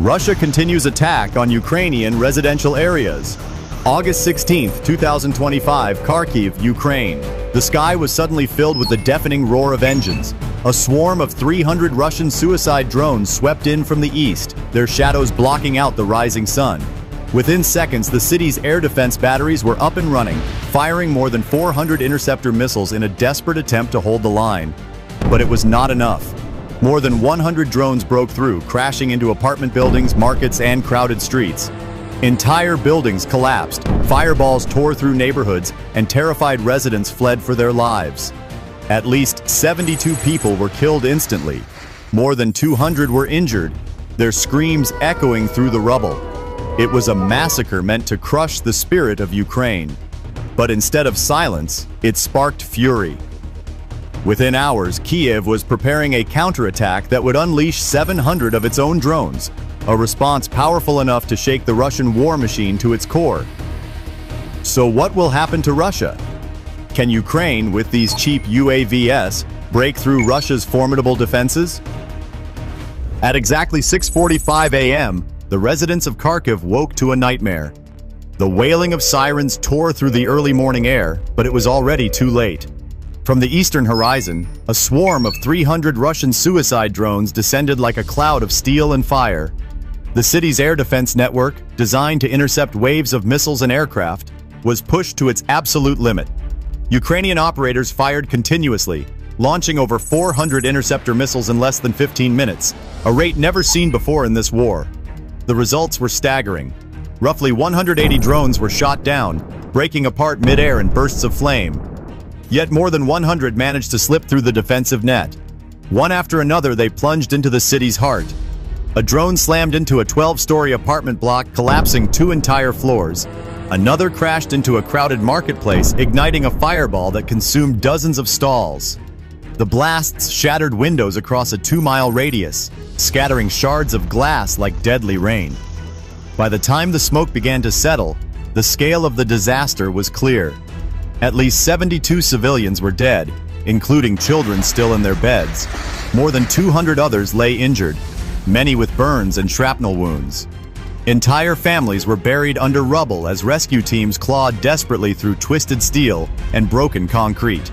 Russia continues attack on Ukrainian residential areas. August 16, 2025, Kharkiv, Ukraine. The sky was suddenly filled with the deafening roar of engines. A swarm of 300 Russian suicide drones swept in from the east, their shadows blocking out the rising sun. Within seconds, the city's air defense batteries were up and running, firing more than 400 interceptor missiles in a desperate attempt to hold the line. But it was not enough. More than 100 drones broke through, crashing into apartment buildings, markets, and crowded streets. Entire buildings collapsed, fireballs tore through neighborhoods, and terrified residents fled for their lives. At least 72 people were killed instantly. More than 200 were injured, their screams echoing through the rubble. It was a massacre meant to crush the spirit of Ukraine. But instead of silence, it sparked fury. Within hours, Kiev was preparing a counterattack that would unleash 700 of its own drones, a response powerful enough to shake the Russian war machine to its core. So what will happen to Russia? Can Ukraine, with these cheap UAVs, break through Russia's formidable defenses? At exactly 6:45 a.m., the residents of Kharkiv woke to a nightmare. The wailing of sirens tore through the early morning air, but it was already too late. From the eastern horizon, a swarm of 300 Russian suicide drones descended like a cloud of steel and fire. The city's air defense network, designed to intercept waves of missiles and aircraft, was pushed to its absolute limit. Ukrainian operators fired continuously, launching over 400 interceptor missiles in less than 15 minutes, a rate never seen before in this war. The results were staggering. Roughly 180 drones were shot down, breaking apart mid-air in bursts of flame. Yet more than 100 managed to slip through the defensive net. One after another, they plunged into the city's heart. A drone slammed into a 12-story apartment block, collapsing 2 entire floors. Another crashed into a crowded marketplace, igniting a fireball that consumed dozens of stalls. The blasts shattered windows across a 2-mile radius, scattering shards of glass like deadly rain. By the time the smoke began to settle, the scale of the disaster was clear. At least 72 civilians were dead, including children still in their beds. More than 200 others lay injured, many with burns and shrapnel wounds. Entire families were buried under rubble as rescue teams clawed desperately through twisted steel and broken concrete.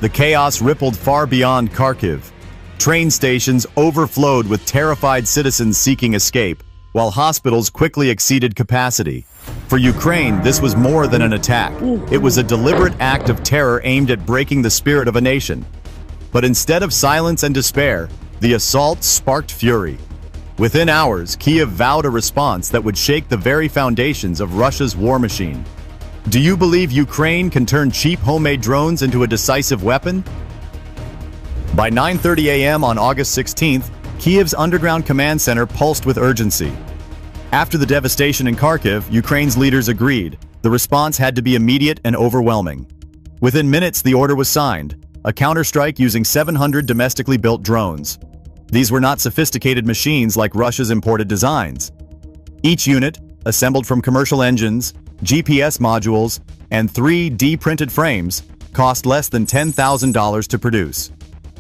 The chaos rippled far beyond Kharkiv. Train stations overflowed with terrified citizens seeking escape, while hospitals quickly exceeded capacity. For Ukraine, this was more than an attack. It was a deliberate act of terror aimed at breaking the spirit of a nation. But instead of silence and despair, the assault sparked fury. Within hours, Kiev vowed a response that would shake the very foundations of Russia's war machine. Do you believe Ukraine can turn cheap homemade drones into a decisive weapon? By 9:30 a.m. on August 16th, Kiev's underground command center pulsed with urgency. After the devastation in Kharkiv, Ukraine's leaders agreed. The response had to be immediate and overwhelming. Within minutes, the order was signed, a counterstrike using 700 domestically built drones. These were not sophisticated machines like Russia's imported designs. Each unit, assembled from commercial engines, GPS modules, and 3D-printed frames, cost less than $10,000 to produce.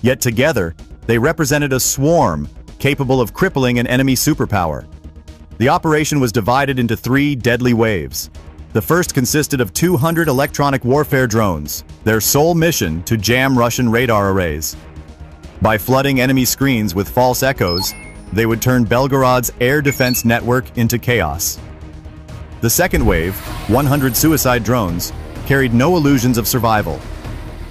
Yet together, they represented a swarm capable of crippling an enemy superpower. The operation was divided into 3 deadly waves. The first consisted of 200 electronic warfare drones, their sole mission to jam Russian radar arrays. By flooding enemy screens with false echoes, they would turn Belgorod's air defense network into chaos. The second wave, 100 suicide drones, carried no illusions of survival.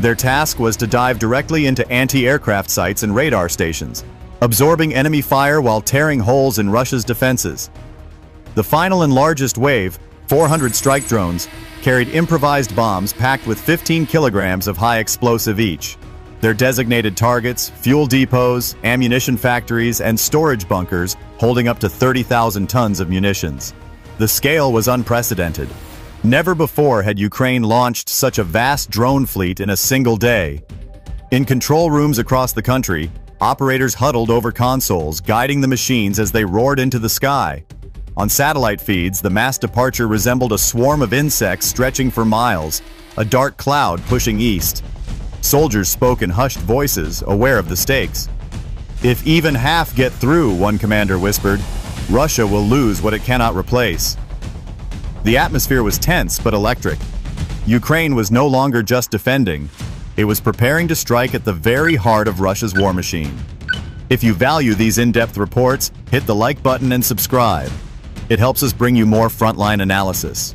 Their task was to dive directly into anti-aircraft sites and radar stations, absorbing enemy fire while tearing holes in Russia's defenses. The final and largest wave, 400 strike drones, carried improvised bombs packed with 15 kilograms of high explosive each. Their designated targets, fuel depots, ammunition factories, and storage bunkers holding up to 30,000 tons of munitions. The scale was unprecedented. Never before had Ukraine launched such a vast drone fleet in a single day. In control rooms across the country, operators huddled over consoles, guiding the machines as they roared into the sky. On satellite feeds, the mass departure resembled a swarm of insects stretching for miles, a dark cloud pushing east. Soldiers spoke in hushed voices, aware of the stakes. "If even half get through," one commander whispered, Russia will lose what it cannot replace. The atmosphere was tense but electric. Ukraine was no longer just defending. It was preparing to strike at the very heart of Russia's war machine. If you value these in-depth reports, hit the like button and subscribe. It helps us bring you more frontline analysis.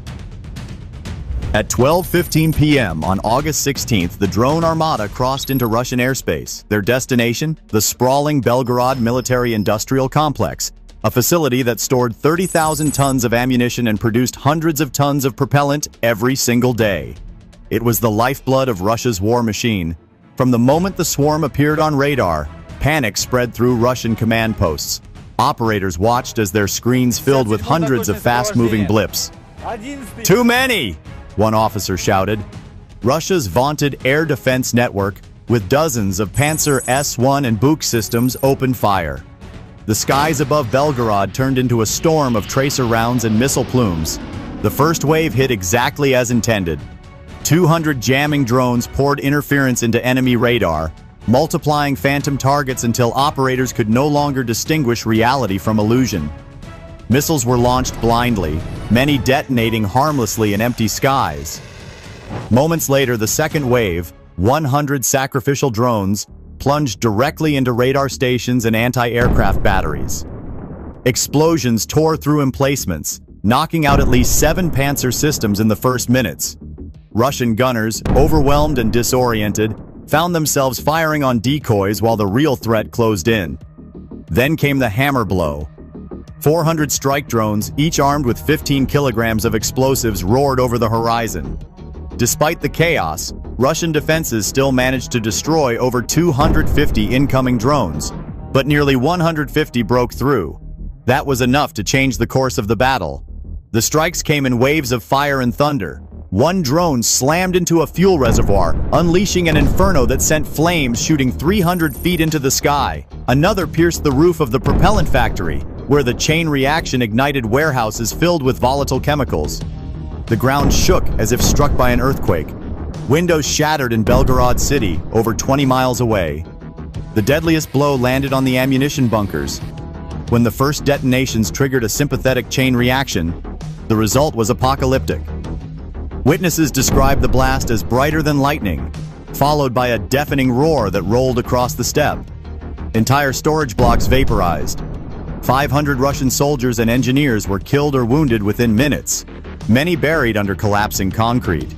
At 12:15 p.m. on August 16th, the drone armada crossed into Russian airspace. Their destination, the sprawling Belgorod military-industrial complex, a facility that stored 30,000 tons of ammunition and produced hundreds of tons of propellant every single day. It was the lifeblood of Russia's war machine. From the moment the swarm appeared on radar, panic spread through Russian command posts. Operators watched as their screens filled with hundreds of fast-moving blips. "Too many!" one officer shouted. Russia's vaunted air defense network, with dozens of Panzer S-1 and Buk systems, opened fire. The skies above Belgorod turned into a storm of tracer rounds and missile plumes. The first wave hit exactly as intended. 200 jamming drones poured interference into enemy radar, multiplying phantom targets until operators could no longer distinguish reality from illusion. Missiles were launched blindly, many detonating harmlessly in empty skies. Moments later, the second wave, 100 sacrificial drones, plunged directly into radar stations and anti-aircraft batteries. Explosions tore through emplacements, knocking out at least 7 Panzer systems in the first minutes. Russian gunners, overwhelmed and disoriented, found themselves firing on decoys while the real threat closed in. Then came the hammer blow. 400 strike drones, each armed with 15 kilograms of explosives, roared over the horizon. Despite the chaos, Russian defenses still managed to destroy over 250 incoming drones, but nearly 150 broke through. That was enough to change the course of the battle. The strikes came in waves of fire and thunder. One drone slammed into a fuel reservoir, unleashing an inferno that sent flames shooting 300 feet into the sky. Another pierced the roof of the propellant factory, where the chain reaction ignited warehouses filled with volatile chemicals. The ground shook as if struck by an earthquake. Windows shattered in Belgorod city, over 20 miles away. The deadliest blow landed on the ammunition bunkers. When the first detonations triggered a sympathetic chain reaction, the result was apocalyptic. Witnesses described the blast as brighter than lightning, followed by a deafening roar that rolled across the steppe. Entire storage blocks vaporized. 500 Russian soldiers and engineers were killed or wounded within minutes, many buried under collapsing concrete.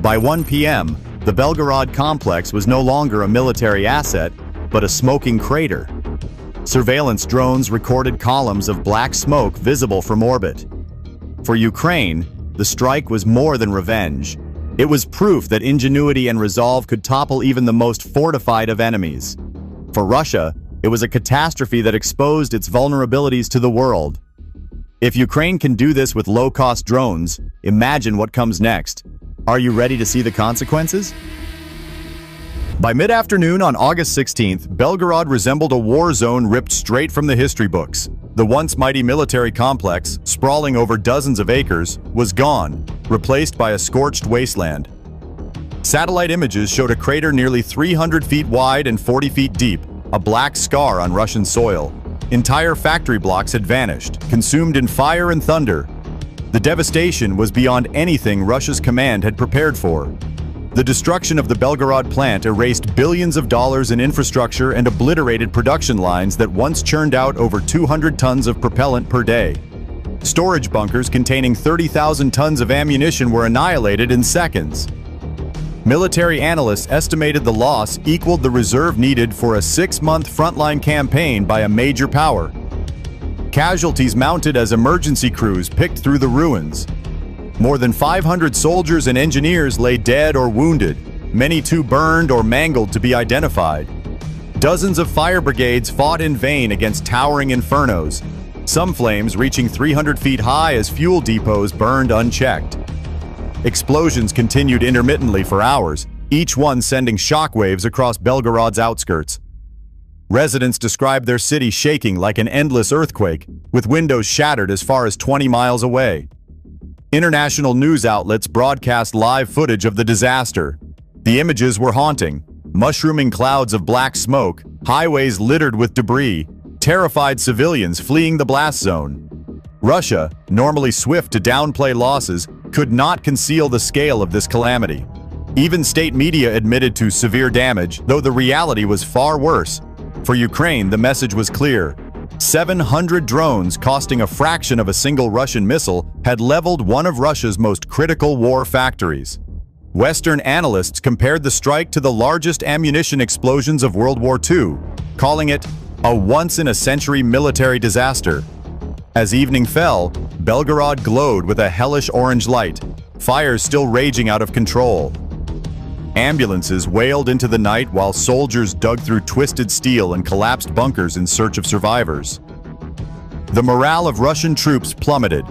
By 1 p.m., the Belgorod complex was no longer a military asset, but a smoking crater. Surveillance drones recorded columns of black smoke visible from orbit. For Ukraine, the strike was more than revenge. It was proof that ingenuity and resolve could topple even the most fortified of enemies. For Russia, it was a catastrophe that exposed its vulnerabilities to the world. If Ukraine can do this with low-cost drones, imagine what comes next. Are you ready to see the consequences? By mid-afternoon on August 16th, Belgorod resembled a war zone ripped straight from the history books. The once mighty military complex, sprawling over dozens of acres, was gone, replaced by a scorched wasteland. Satellite images showed a crater nearly 300 feet wide and 40 feet deep, a black scar on Russian soil. Entire factory blocks had vanished, consumed in fire and thunder. The devastation was beyond anything Russia's command had prepared for. The destruction of the Belgorod plant erased billions of dollars in infrastructure and obliterated production lines that once churned out over 200 tons of propellant per day. Storage bunkers containing 30,000 tons of ammunition were annihilated in seconds. Military analysts estimated the loss equaled the reserve needed for a 6-month frontline campaign by a major power. Casualties mounted as emergency crews picked through the ruins. More than 500 soldiers and engineers lay dead or wounded, many too burned or mangled to be identified. Dozens of fire brigades fought in vain against towering infernos, some flames reaching 300 feet high as fuel depots burned unchecked. Explosions continued intermittently for hours, each one sending shockwaves across Belgorod's outskirts. Residents described their city shaking like an endless earthquake, with windows shattered as far as 20 miles away. International news outlets broadcast live footage of the disaster. The images were haunting: mushrooming clouds of black smoke, highways littered with debris, terrified civilians fleeing the blast zone. Russia, normally swift to downplay losses, could not conceal the scale of this calamity. Even state media admitted to severe damage, though the reality was far worse. For Ukraine, the message was clear. 700 drones, costing a fraction of a single Russian missile, had leveled one of Russia's most critical war factories. Western analysts compared the strike to the largest ammunition explosions of World War II, calling it a once-in-a-century military disaster. As evening fell, Belgorod glowed with a hellish orange light, fires still raging out of control. Ambulances wailed into the night while soldiers dug through twisted steel and collapsed bunkers in search of survivors. The morale of Russian troops plummeted.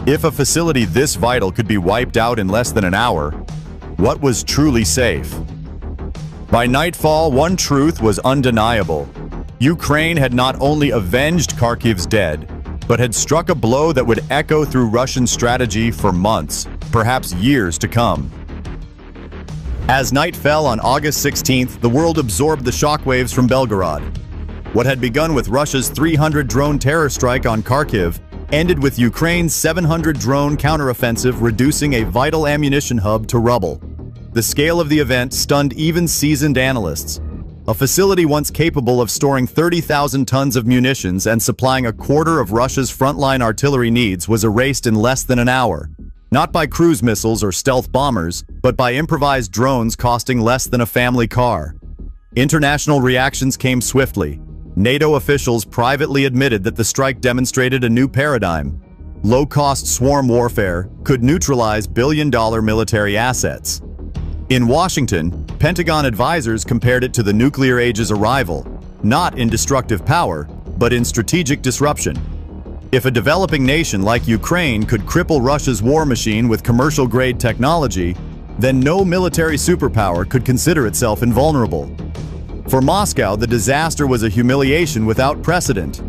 If a facility this vital could be wiped out in less than an hour, what was truly safe? By nightfall, one truth was undeniable. Ukraine had not only avenged Kharkiv's dead, but had struck a blow that would echo through Russian strategy for months, perhaps years to come. As night fell on August 16th, the world absorbed the shockwaves from Belgorod. What had begun with Russia's 300-drone terror strike on Kharkiv ended with Ukraine's 700-drone counteroffensive reducing a vital ammunition hub to rubble. The scale of the event stunned even seasoned analysts. A facility once capable of storing 30,000 tons of munitions and supplying a quarter of Russia's frontline artillery needs was erased in less than an hour. Not by cruise missiles or stealth bombers, but by improvised drones costing less than a family car. International reactions came swiftly. NATO officials privately admitted that the strike demonstrated a new paradigm. Low-cost swarm warfare could neutralize billion-dollar military assets. In Washington, Pentagon advisors compared it to the nuclear age's arrival, not in destructive power, but in strategic disruption. If a developing nation like Ukraine could cripple Russia's war machine with commercial-grade technology, then no military superpower could consider itself invulnerable. For Moscow, the disaster was a humiliation without precedent.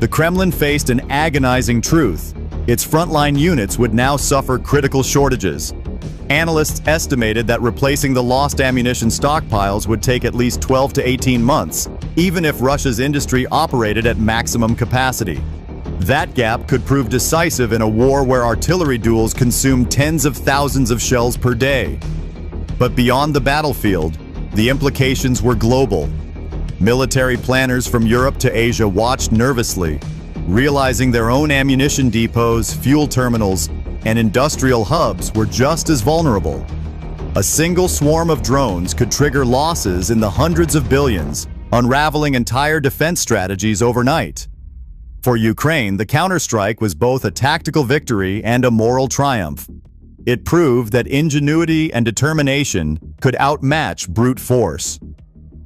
The Kremlin faced an agonizing truth. Its frontline units would now suffer critical shortages. Analysts estimated that replacing the lost ammunition stockpiles would take at least 12 to 18 months, even if Russia's industry operated at maximum capacity. That gap could prove decisive in a war where artillery duels consume tens of thousands of shells per day. But beyond the battlefield, the implications were global. Military planners from Europe to Asia watched nervously, realizing their own ammunition depots, fuel terminals, and industrial hubs were just as vulnerable. A single swarm of drones could trigger losses in the hundreds of billions, unraveling entire defense strategies overnight. For Ukraine, the counterstrike was both a tactical victory and a moral triumph. It proved that ingenuity and determination could outmatch brute force.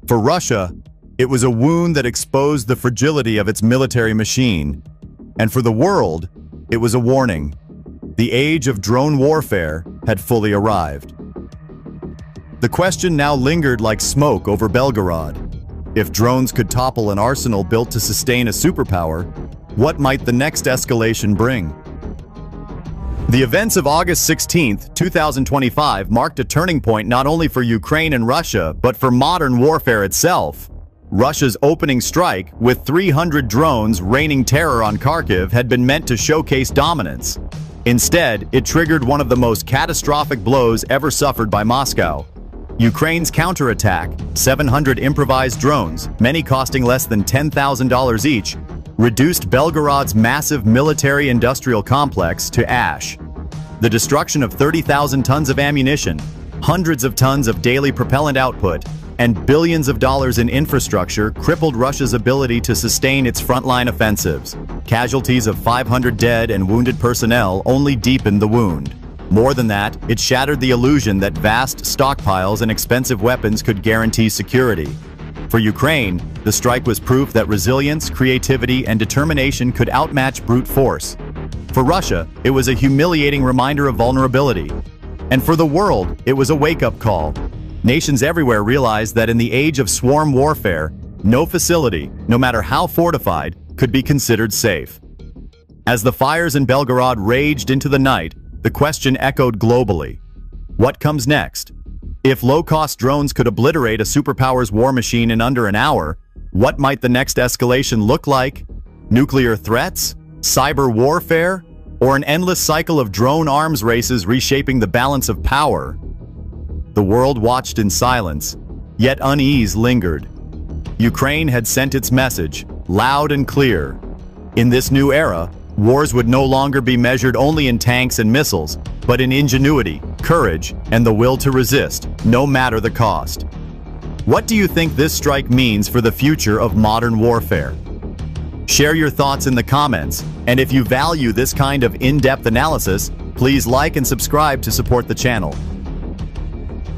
For Russia, it was a wound that exposed the fragility of its military machine. And for the world, it was a warning. The age of drone warfare had fully arrived. The question now lingered like smoke over Belgorod. If drones could topple an arsenal built to sustain a superpower, what might the next escalation bring? The events of August 16, 2025 marked a turning point not only for Ukraine and Russia, but for modern warfare itself. Russia's opening strike, with 300 drones raining terror on Kharkiv, had been meant to showcase dominance. Instead, it triggered one of the most catastrophic blows ever suffered by Moscow. Ukraine's counterattack, 700 improvised drones, many costing less than $10,000 each, reduced Belgorod's massive military-industrial complex to ash. The destruction of 30,000 tons of ammunition, hundreds of tons of daily propellant output, and billions of dollars in infrastructure crippled Russia's ability to sustain its frontline offensives. Casualties of 500 dead and wounded personnel only deepened the wound. More than that, it shattered the illusion that vast stockpiles and expensive weapons could guarantee security. For Ukraine, the strike was proof that resilience, creativity, and determination could outmatch brute force. For Russia, it was a humiliating reminder of vulnerability. And for the world, it was a wake-up call. Nations everywhere realized that in the age of swarm warfare, no facility, no matter how fortified, could be considered safe. As the fires in Belgorod raged into the night, the question echoed globally. What comes next? If low-cost drones could obliterate a superpower's war machine in under an hour, What might the next escalation look like? Nuclear threats? Cyber warfare? Or an endless cycle of drone arms races reshaping the balance of power? The world watched in silence, yet unease lingered. Ukraine had sent its message, loud and clear. In this new era, wars would no longer be measured only in tanks and missiles, but in ingenuity, courage, and the will to resist, no matter the cost. What do you think this strike means for the future of modern warfare? Share your thoughts in the comments, and if you value this kind of in-depth analysis, please like and subscribe to support the channel.